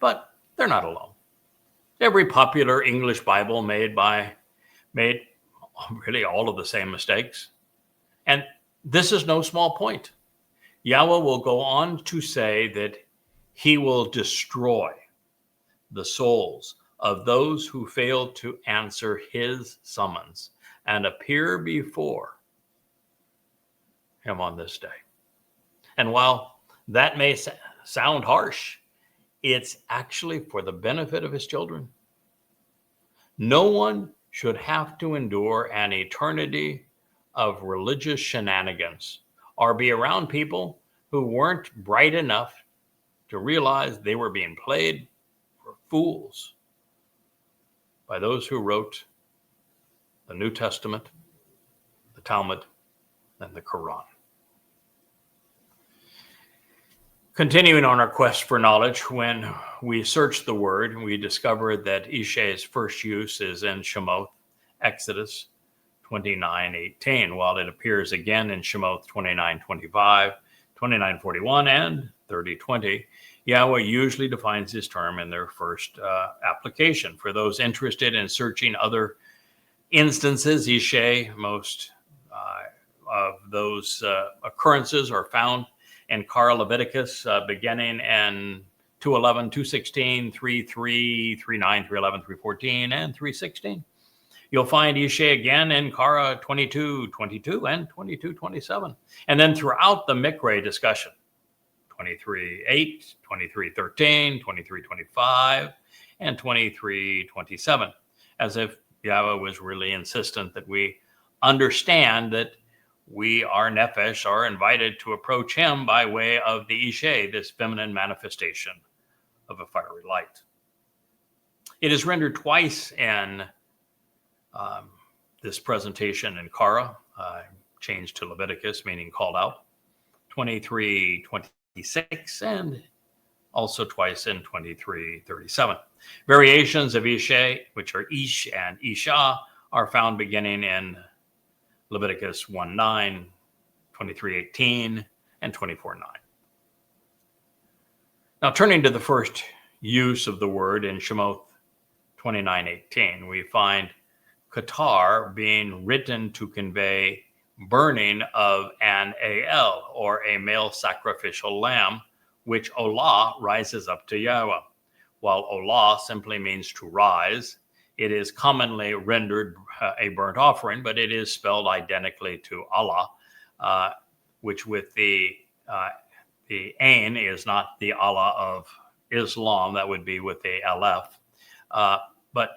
But they're not alone. Every popular English Bible made really all of the same mistakes. And this is no small point. Yahowah will go on to say that he will destroy the souls of those who fail to answer his summons and appear before him on this day. And while that may sound harsh, it's actually for the benefit of his children. No one should have to endure an eternity of religious shenanigans or be around people who weren't bright enough to realize they were being played for fools by those who wrote the New Testament, the Talmud, and the Quran. Continuing on our quest for knowledge, when we search the word, we discover that Ishay's first use is in Shemoth, Exodus 29:18, while it appears again in Shemoth 29:25, 29:41, and 30:20. Yahowah usually defines this term in their first application. For those interested in searching other instances, Ishay, most of those occurrences are found in Kara Leviticus, beginning in 2:11, 2:16, 3:3, 3:9, 3:11, 3:14, and 3:16. You'll find Ishay again in Kara 22:22 and 22:27. And then throughout the Mikre discussion, 23:8, 23:13, 23:25, and 23:27, as if Yahowah was really insistent that we understand that we, our nephesh, are invited to approach him by way of the Ishay, this feminine manifestation of a fiery light. It is rendered twice in this presentation in Kara, changed to Leviticus, meaning called out, 23:26, and also twice in 23:37. Variations of Ishe, which are Ish and Isha, are found beginning in Leviticus 1:9, 23:18, and 24:9. Now, turning to the first use of the word in Shemot 29:18, we find Qatsyr being written to convey burning of an al, or a male sacrificial lamb, which olah rises up to Yahowah. While olah simply means to rise, it is commonly rendered a burnt offering, but it is spelled identically to Allah, which with the ain is not the Allah of Islam. That would be with the aleph. But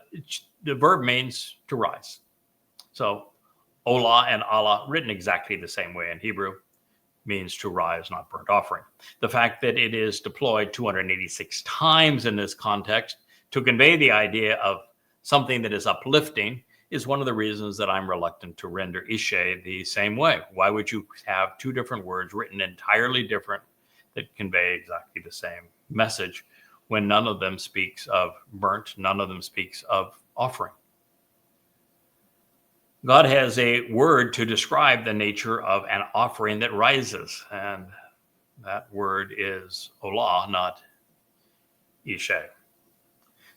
the verb means to rise. So olah and Allah, written exactly the same way in Hebrew, means to rise, not burnt offering. The fact that it is deployed 286 times in this context to convey the idea of something that is uplifting is one of the reasons that I'm reluctant to render Ishe the same way. Why would you have two different words written entirely different that convey exactly the same message when none of them speaks of burnt, none of them speaks of offering? God has a word to describe the nature of an offering that rises, and that word is olah, not Ishe.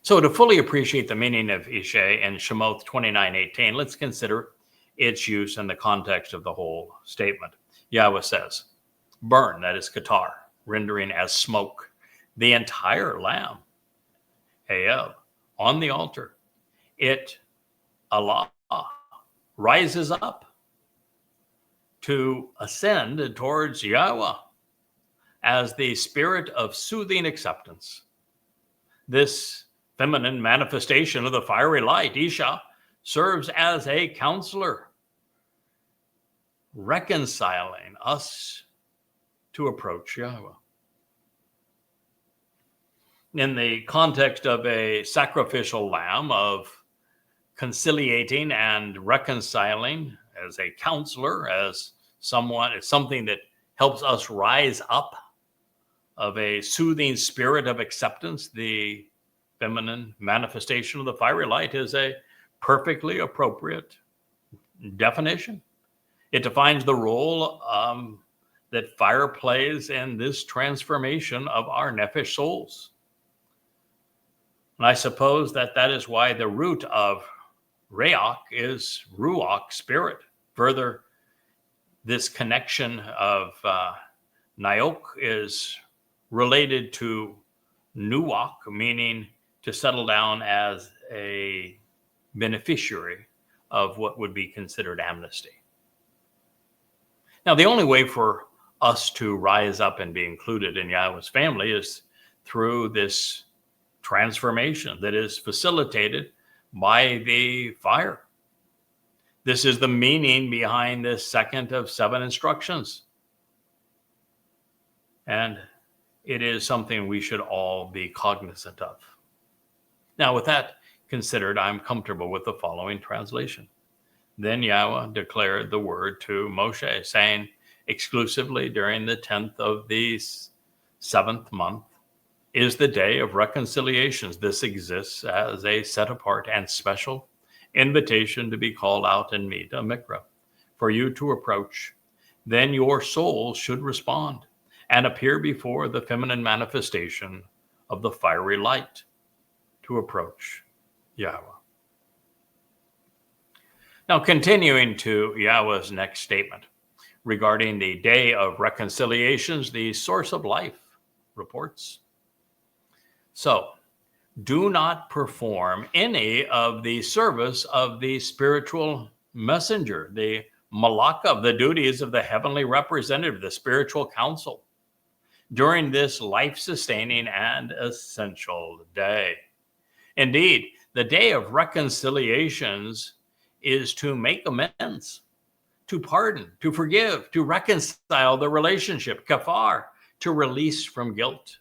So to fully appreciate the meaning of Ishe in Shemot 29:18, let's consider its use in the context of the whole statement. Yahowah says, burn, that is Qatsyr, rendering as smoke, the entire lamb, al, on the altar. It, Allah, rises up to ascend towards Yahowah as the spirit of soothing acceptance. This feminine manifestation of the fiery light, Isha, serves as a counselor, reconciling us to approach Yahowah. In the context of a sacrificial lamb, of conciliating and reconciling, as a counselor, as something that helps us rise up, of a soothing spirit of acceptance, the feminine manifestation of the fiery light is a perfectly appropriate definition. It defines the role that fire plays in this transformation of our nephesh souls. And I suppose that is why the root of Reach is Ruach, spirit. Further, this connection of Nyok is related to Nuach, meaning to settle down as a beneficiary of what would be considered amnesty. Now, the only way for us to rise up and be included in Yahowah's family is through this transformation that is facilitated by the fire. This is the meaning behind this second of 7 instructions. And it is something we should all be cognizant of. Now, with that considered, I'm comfortable with the following translation. Then Yahowah declared the word to Moshe, saying, exclusively during the 10th of the 7th month is the day of reconciliations. This exists as a set apart and special invitation to be called out and meet a mikra, for you to approach. Then your soul should respond and appear before the feminine manifestation of the fiery light to approach Yahowah. Now, continuing to Yahowah's next statement regarding the day of reconciliations, the source of life reports, so do not perform any of the service of the spiritual messenger, the malak, of the duties of the heavenly representative, the spiritual council, during this life-sustaining and essential day. Indeed, the day of reconciliations is to make amends, to pardon, to forgive, to reconcile the relationship, kafar, to release from guilt,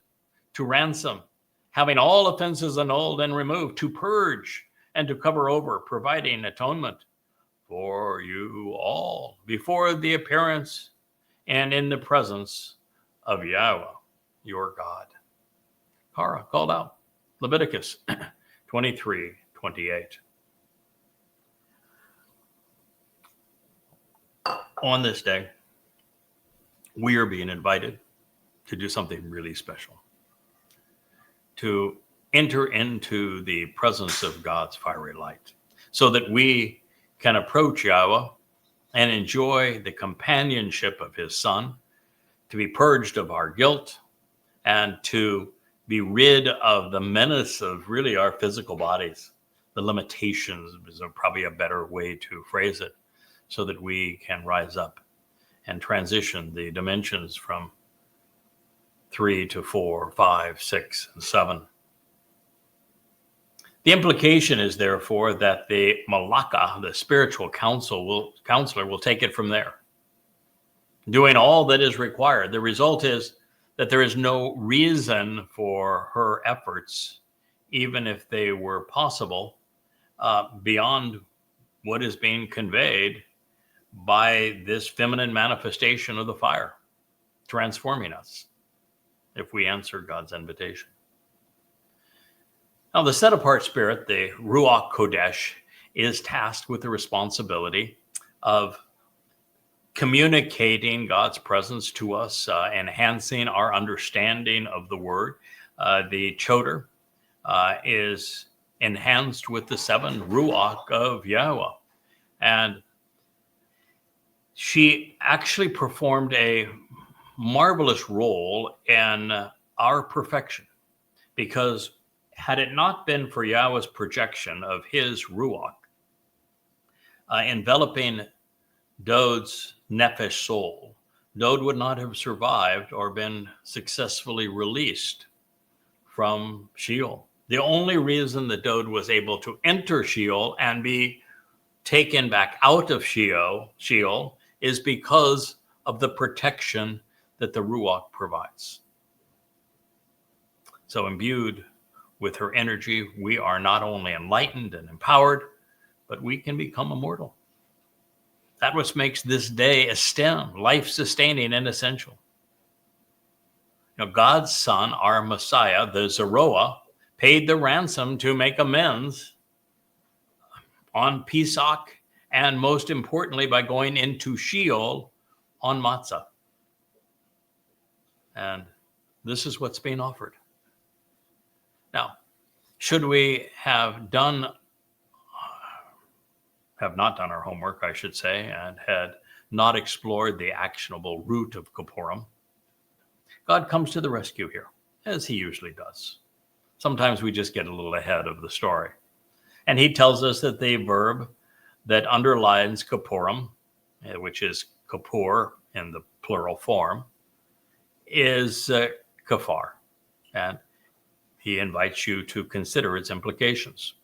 to ransom, having all offenses annulled and removed, to purge and to cover over, providing atonement for you all before the appearance and in the presence of Yahowah, your God. Kara called out. Leviticus 23:28. On this day, we are being invited to do something really special, to enter into the presence of God's fiery light so that we can approach Yahowah and enjoy the companionship of his Son, to be purged of our guilt, and to be rid of the menace of really our physical bodies, the limitations is probably a better way to phrase it, so that we can rise up and transition the dimensions from 3 to 4, 5, 6, and 7. The implication is therefore that the Malaka, the spiritual counselor, will take it from there, doing all that is required. The result is that there is no reason for her efforts, even if they were possible, beyond what is being conveyed by this feminine manifestation of the fire, transforming us if we answer God's invitation. Now, the set-apart spirit, the Ruach Kodesh, is tasked with the responsibility of communicating God's presence to us, enhancing our understanding of the word. The Choder is enhanced with the 7 Ruach of Yahowah. And she actually performed a marvelous role in our perfection, because had it not been for Yahweh's projection of his Ruach enveloping Dod's Nephesh soul, Dod would not have survived or been successfully released from Sheol. The only reason that Dod was able to enter Sheol and be taken back out of Sheol is because of the protection that the Ruach provides. So imbued with her energy, we are not only enlightened and empowered, but we can become immortal. That what makes this day a stem, life-sustaining and essential. You know, God's Son, our Messiah, the Zeroah, paid the ransom to make amends on Pesach, and most importantly, by going into Sheol on Matzah. And this is what's being offered. Now, should we have not done our homework, I should say, and had not explored the actionable root of Kipurym, God comes to the rescue here, as he usually does. Sometimes we just get a little ahead of the story. And he tells us that the verb that underlines Kipurym, which is Kippur in the plural form, is kafar. And he invites you to consider its implications.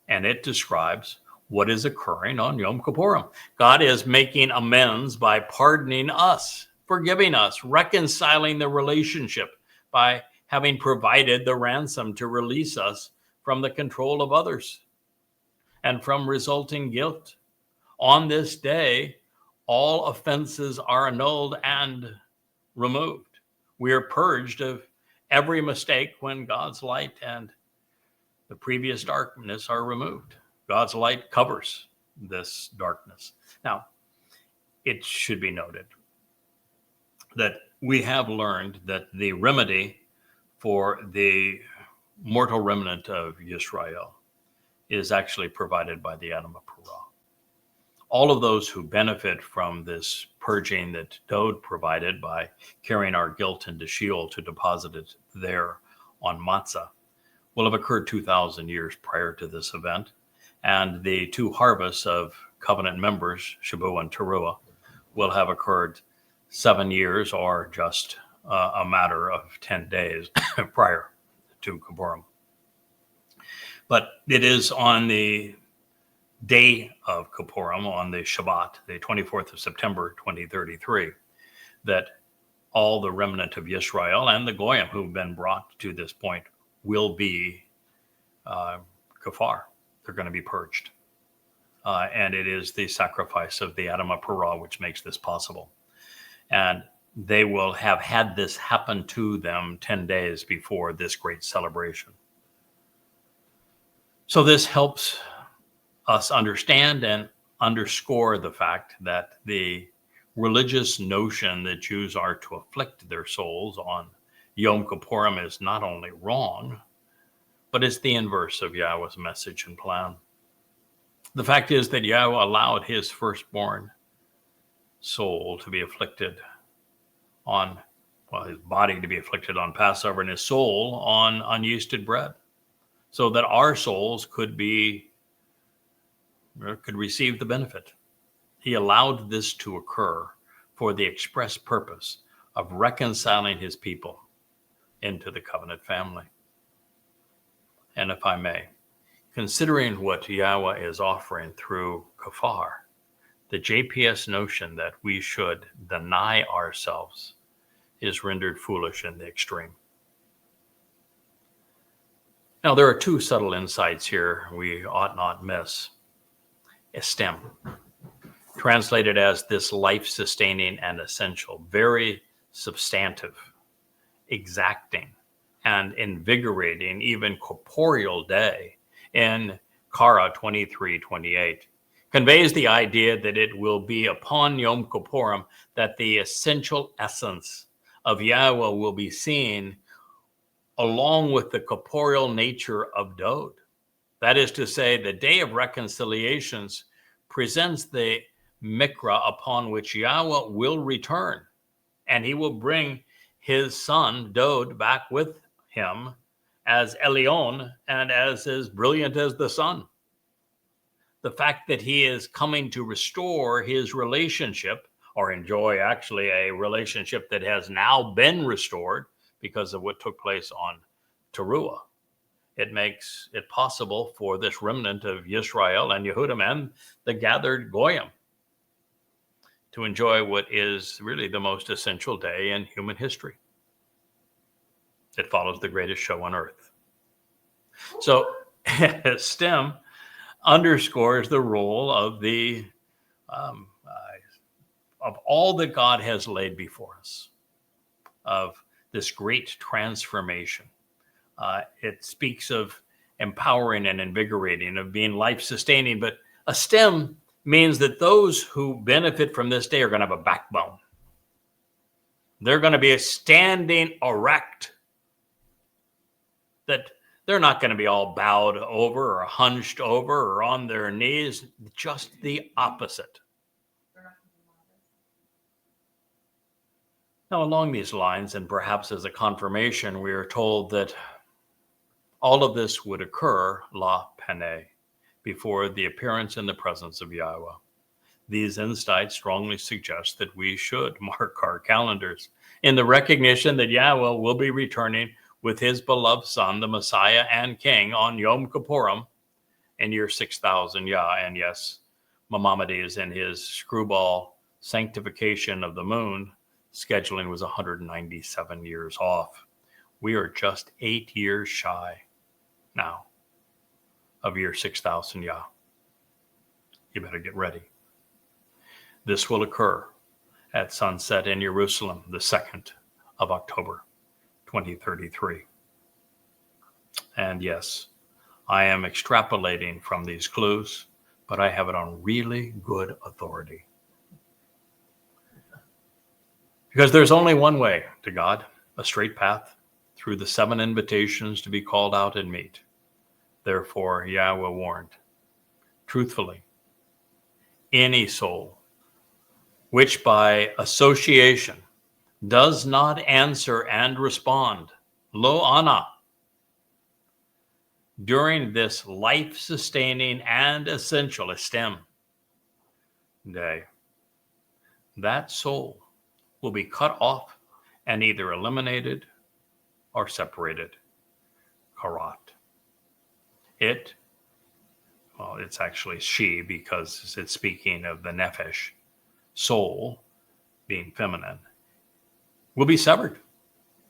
And it describes what is occurring on Yom Kippurim. God is making amends by pardoning us, forgiving us, reconciling the relationship by having provided the ransom to release us from the control of others and from resulting guilt. On this day, all offenses are annulled and removed. We are purged of every mistake when God's light and the previous darkness are removed. God's light covers this darkness. Now, it should be noted that we have learned that the remedy for the mortal remnant of Yisrael is actually provided by the Adam of Perah. All of those who benefit from this purging that Dod provided by carrying our guilt into Sheol to deposit it there on Matzah will have occurred 2,000 years prior to this event. And the 2 harvests of covenant members, Shabu and Teruah, will have occurred 7 years or just a matter of 10 days prior to Kipurym. But it is on the day of Kipurym, on the Shabbat, the 24th of September, 2033, that all the remnant of Yisrael and the Goyim who've been brought to this point will be kafar. They're going to be purged and it is the sacrifice of the Adamah Parah which makes this possible. And they will have had this happen to them 10 days before this great celebration. So this helps us understand and underscore the fact that the religious notion that Jews are to afflict their souls on Yom Kippurim is not only wrong, but it's the inverse of Yahweh's message and plan. The fact is that Yahweh allowed his firstborn soul to be afflicted on, his body to be afflicted on Passover and his soul on unyeasted bread, so that our souls could receive the benefit. He allowed this to occur for the express purpose of reconciling his people into the covenant family. And if I may, considering what Yahweh is offering through kafar, the JPS notion that we should deny ourselves is rendered foolish in the extreme. Now, there are two subtle insights here we ought not miss. Estem, translated as this life-sustaining and essential, very substantive, exacting, and invigorating, even corporeal day in Kara 23:28, conveys the idea that it will be upon Yom Kippurim that the essential essence of Yahweh will be seen along with the corporeal nature of Dod. That is to say, the Day of Reconciliations presents the Mikra upon which Yahweh will return, and he will bring his son, Dod, back with him as Elion and as brilliant as the sun. The fact that he is coming to restore his relationship, or enjoy actually a relationship that has now been restored because of what took place on Teruah. It makes it possible for this remnant of Yisrael and Yehudim and the gathered Goyim to enjoy what is really the most essential day in human history. It follows the greatest show on earth. So STEM underscores the role of of all that God has laid before us, of this great transformation. It speaks of empowering and invigorating, of being life-sustaining, but a stem means that those who benefit from this day are going to have a backbone. They're going to be standing erect, that they're not going to be all bowed over or hunched over or on their knees, just the opposite. Now, along these lines, and perhaps as a confirmation, we are told that all of this would occur la pene, before the appearance in the presence of Yahweh. These insights strongly suggest that we should mark our calendars in the recognition that Yahweh will be returning with his beloved Son, the Messiah and King, on Yom Kippurim in year 6000 Yah. And yes, Maimonides in his screwball sanctification of the moon scheduling was 197 years off. We are just 8 years shy now of year 6000 Yah. You better get ready. This will occur at sunset in Jerusalem, the 2nd of October, 2033. And yes, I am extrapolating from these clues, but I have it on really good authority. Because there's only one way to God, a straight path through the 7 invitations to be called out and meet. Therefore, Yahweh warned, truthfully, any soul which by association does not answer and respond, lo ana, during this life-sustaining and essential estem day, that soul will be cut off and either eliminated or separated. Karat. It's actually she, because it's speaking of the nefesh, soul, being feminine, will be severed,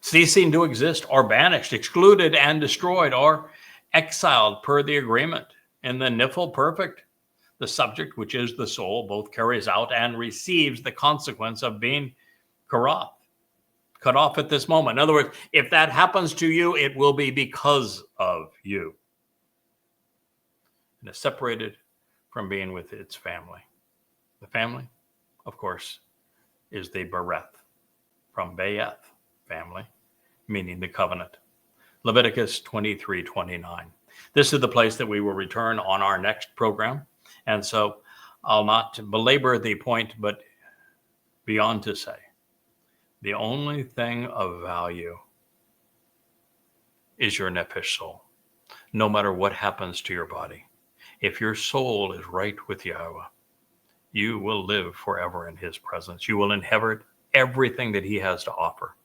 ceasing to exist, or banished, excluded and destroyed, or exiled per the agreement in the Nifl Perfect, The subject, which is the soul, both carries out and receives the consequence of being cut off at this moment. In other words, if that happens to you, it will be because of you. And is separated from being with its family. The family, of course, is the bereth, from Bayeth, family, meaning the covenant. Leviticus 23:29. This is the place that we will return on our next program. And so I'll not belabor the point, but beyond to say, the only thing of value is your nefesh soul, no matter what happens to your body. If your soul is right with Yahowah, you will live forever in his presence. You will inherit everything that he has to offer.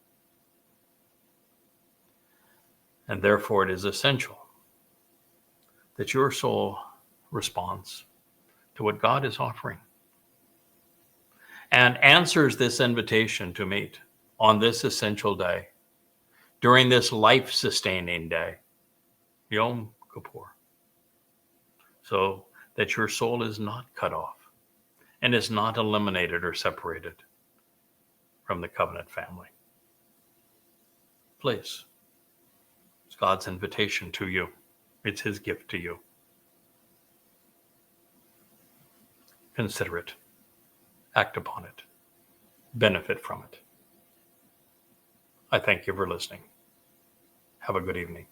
And therefore, it is essential that your soul responds to what God is offering and answers this invitation to meet on this essential day, during this life-sustaining day, Yom Kippur, so that your soul is not cut off and is not eliminated or separated from the covenant family. Please, it's God's invitation to you. It's his gift to you. Consider it. Act upon it. Benefit from it. I thank you for listening. Have a good evening.